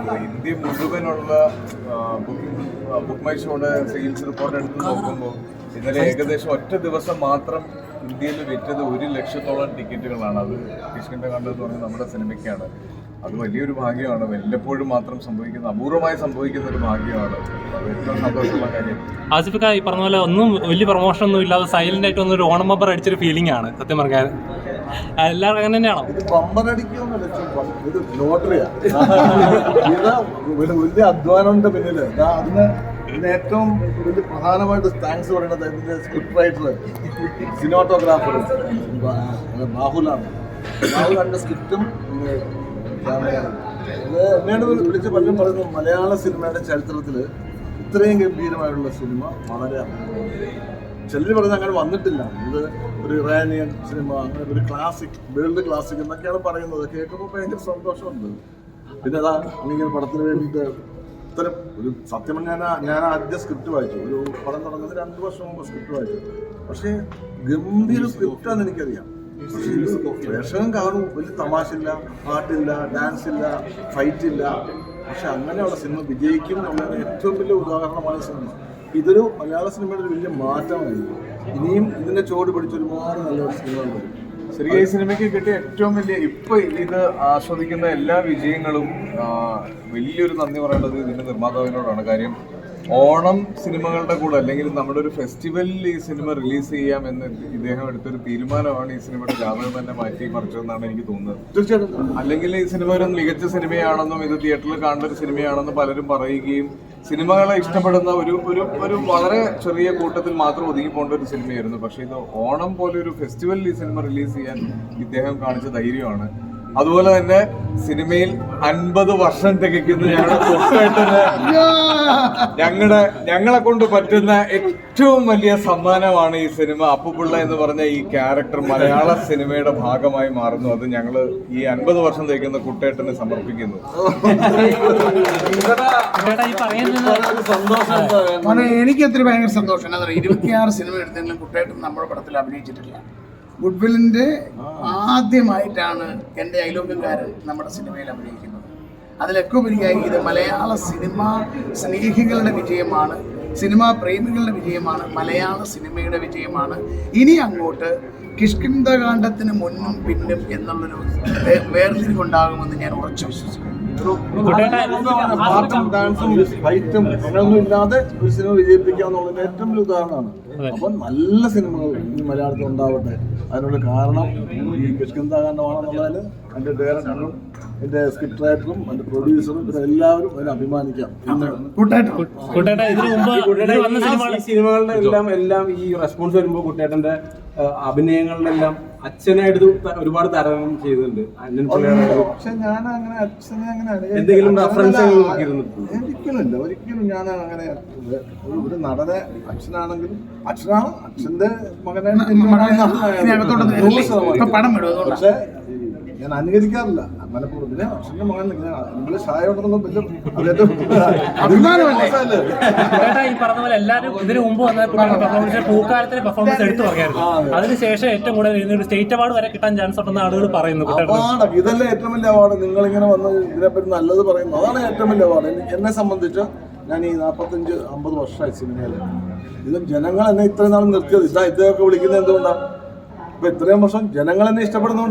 പറയുന്നത്. India മുഴുവനുള്ള book my ഷോയുടെ sales report എടുത്ത് നോക്കുമ്പോൾ ഇന്നലെ ഏകദേശം ഒറ്റ ദിവസം മാത്രം ഇന്ത്യയിൽ വിറ്റത് 1 ലക്ഷത്തോളം ടിക്കറ്റുകളാണ്. അത് കിഷ്കിന്ധാകാണ്ട് എന്ന് പറഞ്ഞാൽ നമ്മുടെ സിനിമയ്ക്കാണ്. അത് വലിയൊരു ഭാഗ്യമാണ്. വല്ലപ്പോഴും മാത്രം സംഭവിക്കുന്ന, അപൂർവമായി സംഭവിക്കുന്ന ഒരു ഭാഗ്യമാണ്. ഏറ്റവും സന്തോഷമുള്ള കാര്യം. ആസിഫിക്ക ഈ പറഞ്ഞ പോലെ ഒന്നും വലിയ പ്രൊമോഷൻ ഒന്നും ഇല്ലാതെ സൈലന്റ് ആയിട്ട് വന്നൊരു ഓണം ബമ്പർ അടിച്ചൊരു ഫീലിംഗ് ആണ് സത്യം പറഞ്ഞാൽ. എല്ലാവർക്കും അങ്ങനെ തന്നെയാണോ? ഇത് ബമ്പർ അടിക്കുമെന്നല്ല, ഇത് ലോട്ടറിയാ. ഇത് വലിയ അധ്വാനമുണ്ട് പിന്നില്. അതിന് ഏറ്റവും വലിയ പ്രധാനമായിട്ട് താങ്ക്സ് പറയുന്നത് ഇതിന്റെ സ്ക്രിപ്റ്റ് റൈറ്റർ, സിനിമാറ്റോഗ്രാഫർ ബാഹുലാണ്. ബാഹുലാന്റെ സ്ക്രിപ്റ്റും എന്നോട് വിളിച്ച് പലരും പറയുന്നു മലയാള സിനിമയുടെ ചരിത്രത്തിൽ ഇത്രയും ഗംഭീരമായിട്ടുള്ള സിനിമ വളരെ ചിലർ പറയുന്നത് അങ്ങനെ വന്നിട്ടില്ല. ഇത് ഒരു ഇറാനിയൻ സിനിമ, അങ്ങനെ ഒരു ക്ലാസിക്, വേൾഡ് ക്ലാസിക് എന്നൊക്കെയാണ് പറയുന്നത്. കേൾക്കുമ്പോൾ ഭയങ്കര സന്തോഷമുണ്ട്. പിന്നെ അതാ ഇങ്ങനെ പടത്തിന് വേണ്ടിയിട്ട് ഇത്തരം ഒരു സത്യം ഞാൻ ആദ്യം സ്ക്രിപ്റ്റ് വായിച്ചു. ഒരു പടം തുടങ്ങുന്നത് 2 വർഷം മുമ്പ് സ്ക്രിപ്റ്റ് വായിച്ചു. പക്ഷേ ഗംഭീര സ്ക്രിപ്റ്റാന്ന് എനിക്കറിയാം. വേഷം കാണും, വലിയ തമാശയില്ല, പാട്ടില്ല, ഡാൻസ് ഇല്ല, ഫൈറ്റ് ഇല്ല. പക്ഷെ അങ്ങനെയുള്ള സിനിമ വിജയിക്കും എന്നുള്ളതിന് ഏറ്റവും വലിയ ഉദാഹരണമാണ് സിനിമ. ഇതൊരു മലയാള സിനിമയുടെ ഒരു വലിയ മാറ്റമായിരുന്നു. ഇനിയും ഇതിന്റെ ചോട് പിടിച്ച് ഒരുപാട് നല്ലൊരു സിനിമകൾ വരും. ശരിക്കും ഈ സിനിമയ്ക്ക് കിട്ടിയ ഏറ്റവും വലിയ ഇപ്പൊ ഇത് ആസ്വദിക്കുന്ന എല്ലാ വിജയങ്ങളും വലിയൊരു നന്ദി പറയേണ്ടത് ഇതിന്റെ നിർമ്മാതാവിനോടാണ്. കാര്യം ഓണം സിനിമകളുടെ കൂടെ അല്ലെങ്കിൽ നമ്മുടെ ഒരു ഫെസ്റ്റിവലിൽ ഈ സിനിമ റിലീസ് ചെയ്യാം എന്ന് ഇദ്ദേഹം എടുത്തൊരു തീരുമാനമാണ് ഈ സിനിമയുടെ ജാതകം തന്നെ മാറ്റി മറിച്ചതെന്നാണ് എനിക്ക് തോന്നുന്നത്. തീർച്ചയായിട്ടും. അല്ലെങ്കിൽ ഈ സിനിമ ഒരു മികച്ച സിനിമയാണെന്നും ഇത് തിയേറ്ററിൽ കാണേണ്ട ഒരു സിനിമയാണെന്നും പലരും പറയുകയും സിനിമകളെ ഇഷ്ടപ്പെടുന്ന ഒരു വളരെ ചെറിയ കൂട്ടത്തിൽ മാത്രം ഒതുങ്ങി പോകേണ്ട ഒരു സിനിമയായിരുന്നു. പക്ഷേ ഇത് ഓണം പോലെ ഒരു ഫെസ്റ്റിവലിൽ ഈ സിനിമ റിലീസ് ചെയ്യാൻ ഇദ്ദേഹം കാണിച്ച ധൈര്യമാണ്. അതുപോലെ തന്നെ സിനിമയിൽ 50 വർഷം തികയ്ക്കുന്ന ഞങ്ങളെ കൊണ്ട് പറ്റുന്ന ഏറ്റവും വലിയ സമ്മാനമാണ് ഈ സിനിമ. അപ്പുപിള്ള എന്ന് പറഞ്ഞ ഈ ക്യാരക്ടർ മലയാള സിനിമയുടെ ഭാഗമായി മാറുന്നു. അത് ഞങ്ങൾ ഈ 50 വർഷം തികയ്ക്കുന്ന കുട്ടേട്ടന് സമർപ്പിക്കുന്നു. എനിക്ക് ഒത്തിരി ഭയങ്കര സന്തോഷം. എന്താ പറയുക, 26 സിനിമ എടുത്തെങ്കിലും കുട്ടേട്ടൻ നമ്മുടെ പടത്തിൽ അഭിനയിച്ചിട്ടില്ല. ഗുഡ്വില്ലിൻ്റെ ആദ്യമായിട്ടാണ് എൻ്റെ അയലോക്കക്കാരൻ നമ്മുടെ സിനിമയിൽ അഭിനയിക്കുന്നത്. അതിലൊക്കെ ഉപരിയായി ഇത് മലയാള സിനിമ സ്നേഹികളുടെ വിജയമാണ്, സിനിമാ പ്രേമികളുടെ വിജയമാണ്, മലയാള സിനിമയുടെ വിജയമാണ്. ഇനി അങ്ങോട്ട് കിഷ്കിന്ധാകാണ്ഡത്തിന് മുന്നും പിന്നും എന്നുള്ളൊരു വേർതിരിവുണ്ടാകുമെന്ന് ഞാൻ ഉറച്ചു വിശ്വസിക്കുന്നു. പാട്ടും ഡാൻസും ഫൈറ്റും അങ്ങനെയൊന്നും ഇല്ലാതെ ഒരു സിനിമ വിജയിപ്പിക്കാന്നുള്ളതിന്റെ ഏറ്റവും വലിയ ഉദാഹരണമാണ്. അപ്പൊ നല്ല സിനിമകൾ ഇനി മലയാളത്തിൽ ഉണ്ടാവട്ടെ. അതിനുള്ള കാരണം ഈ കിഷ്കിന്ധാകാണ്ഡമാണെന്നുള്ളതിൽ എൻ്റെ ഡയറക്ടറും എൻ്റെ സ്ക്രിപ്റ്റ് റൈറ്ററും എൻ്റെ പ്രൊഡ്യൂസറും പിന്നെ എല്ലാവരും അതിനെ അഭിമാനിക്കാം. സിനിമകളുടെ എല്ലാം ഈ റെസ്പോൺസ് വരുമ്പോൾ കുട്ടേട്ടന്റെ അഭിനയങ്ങളിലെല്ലാം അച്ഛനായിട്ട് ഒരുപാട് താരതമ്യം ചെയ്തിട്ടുണ്ട്. പക്ഷെ ഞാൻ അങ്ങനെ അച്ഛനെ അങ്ങനെ എന്തെങ്കിലും റെഫറൻസ് ഒരിക്കലുമില്ല. ഒരിക്കലും ഞാൻ അങ്ങനെ ഒരു നടനെ അച്ഛനാണെങ്കിലും അച്ഛനാണ്, അച്ഛന്റെ മകനായിട്ട്. പക്ഷെ ഞാൻ അനുകരിക്കാറില്ല മലപ്പുറം. പിന്നെ അച്ഛന്റെ മകൻ നമ്മള് ഷായ ഈ പറഞ്ഞ പോലെ എല്ലാവരും ഇതിനു മുമ്പ് വന്ന പൂക്കാലത്തിന് പെർഫോമൻസ് എടുത്തു പറയായിരുന്നു. അതിനുശേഷം ഏറ്റവും കൂടുതൽ സ്റ്റേറ്റ് അവാർഡ് വരെ കിട്ടാൻ ചാൻസ് ഉണ്ടെന്ന് ആളുകൾ പറയുന്നു. ഇതല്ലേ ഏറ്റവും വലിയ അവാർഡ്. നിങ്ങളിങ്ങനെ വന്ന് ഇതിനെപ്പറ്റി നല്ലത് പറയുന്നു, അതാണ് ഏറ്റവും വലിയ അവാർഡ്. എന്നെ സംബന്ധിച്ച് ഞാൻ ഈ 45-50 വർഷമായി സിനിമയിൽ. ഇത് ജനങ്ങൾ എന്നെ ഇത്രയും നാളും നിർത്തിയത് ഇദ്ദേഹമൊക്കെ വിളിക്കുന്നത് എന്തുകൊണ്ടാണ്? ഇപ്പൊ ഇത്രയും വർഷം ജനങ്ങൾ എന്നെ ഇഷ്ടപ്പെടുന്നതുകൊണ്ട്